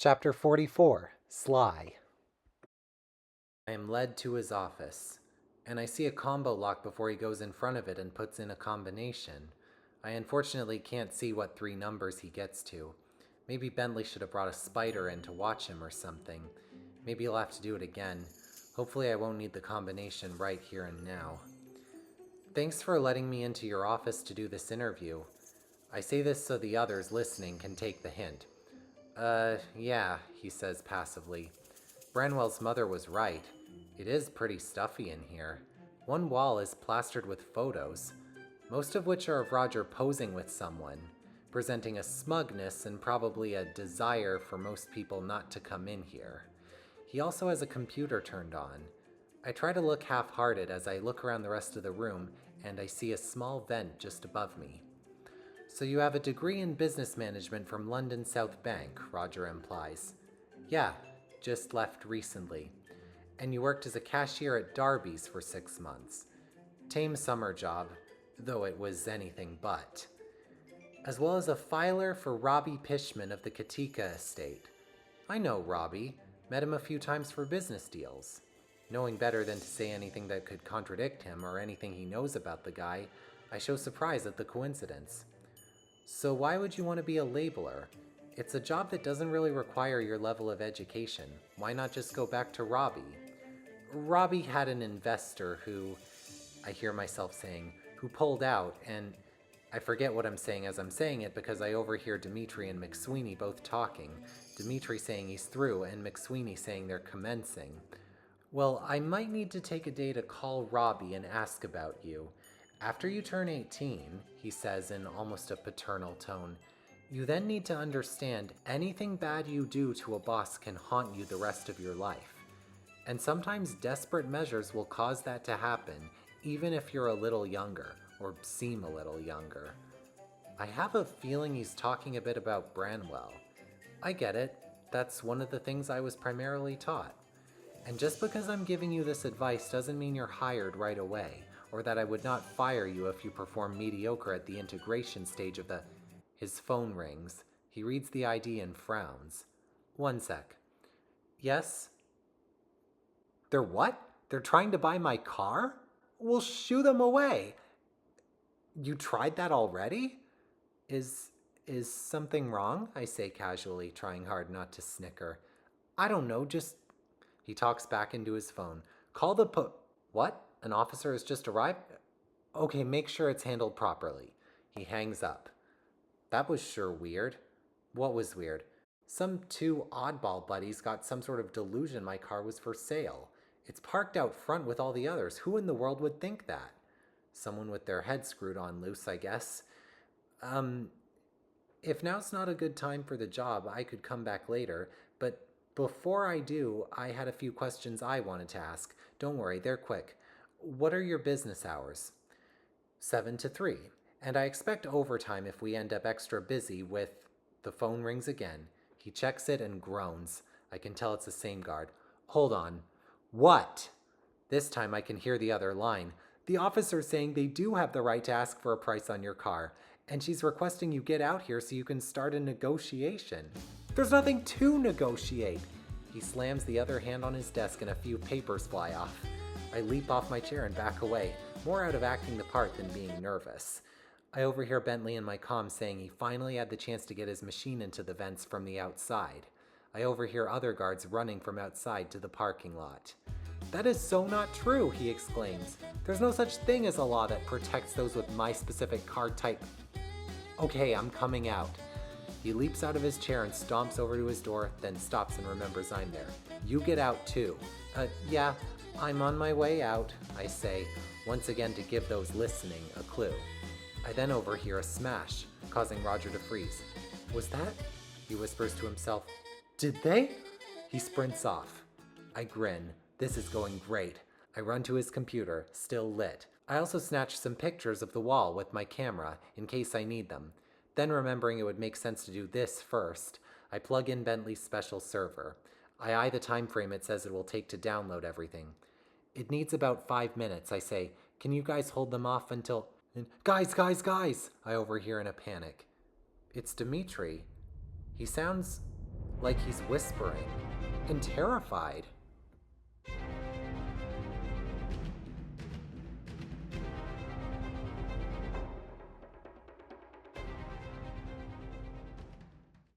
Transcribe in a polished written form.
Chapter 44, Sly. I am led to his office, and I see a combo lock before he goes in front of it and puts in a combination. I unfortunately can't see what 3 numbers he gets to. Maybe Bentley should have brought a spider in to watch him or something. Maybe he'll have to do it again. Hopefully I won't need the combination right here and now. Thanks for letting me into your office to do this interview. I say this so the others listening can take the hint. Yeah, he says passively. Branwell's mother was right. It is pretty stuffy in here. One wall is plastered with photos, most of which are of Roger posing with someone, presenting a smugness and probably a desire for most people not to come in here. He also has a computer turned on. I try to look half-hearted as I look around the rest of the room, and I see a small vent just above me. So you have a degree in business management from London South Bank, Roger implies. Yeah, just left recently. And you worked as a cashier at Darby's for 6 months. Tame summer job, though it was anything but. As well as a filer for Robbie Pishman of the Katika estate. I know Robbie, met him a few times for business deals. Knowing better than to say anything that could contradict him or anything he knows about the guy, I show surprise at the coincidence. So why would you want to be a labeler? It's a job that doesn't really require your level of education. Why not just go back to Robbie? Robbie had an investor who, I hear myself saying, who pulled out, and I forget what I'm saying as I'm saying it because I overhear Dimitri and McSweeney both talking, Dimitri saying he's through and McSweeney saying they're commencing. Well, I might need to take a day to call Robbie and ask about you. After you turn 18, he says in almost a paternal tone, you then need to understand anything bad you do to a boss can haunt you the rest of your life. And sometimes desperate measures will cause that to happen, even if you're a little younger, or seem a little younger. I have a feeling he's talking a bit about Branwell. I get it. That's one of the things I was primarily taught. And just because I'm giving you this advice doesn't mean you're hired right away, or that I would not fire you if you perform mediocre at the integration stage of the... His phone rings. He reads the ID and frowns. One sec. Yes? They're what? They're trying to buy my car? Well, shoo them away. You tried that already? Is something wrong? I say casually, trying hard not to snicker. I don't know, just... He talks back into his phone. Call the What? An officer has just arrived? Okay, make sure it's handled properly. He hangs up. That was sure weird. What was weird? Some 2 oddball buddies got some sort of delusion my car was for sale. It's parked out front with all the others. Who in the world would think that? Someone with their head screwed on loose, I guess. If now's not a good time for the job, I could come back later, but before I do, I had a few questions I wanted to ask. Don't worry, they're quick. What are your business hours? 7 to 3. And I expect overtime if we end up extra busy with... The phone rings again. He checks it and groans. I can tell it's the same guard. Hold on. What? This time I can hear the other line. The officer's saying they do have the right to ask for a price on your car, and she's requesting you get out here so you can start a negotiation. There's nothing to negotiate. He slams the other hand on his desk and a few papers fly off. I leap off my chair and back away, more out of acting the part than being nervous. I overhear Bentley in my comm saying he finally had the chance to get his machine into the vents from the outside. I overhear other guards running from outside to the parking lot. That is so not true, he exclaims. There's no such thing as a law that protects those with my specific car type. Okay, I'm coming out. He leaps out of his chair and stomps over to his door, then stops and remembers I'm there. You get out too. Yeah, I'm on my way out, I say, once again to give those listening a clue. I then overhear a smash, causing Roger to freeze. Was that? He whispers to himself. Did they? He sprints off. I grin. This is going great. I run to his computer, still lit. I also snatch some pictures of the wall with my camera, in case I need them. Then remembering it would make sense to do this first, I plug in Bentley's special server. I eye the time frame it says it will take to download everything. It needs about 5 minutes, I say. Can you guys hold them off until... Guys! I overhear in a panic. It's Dimitri. He sounds like he's whispering, and terrified.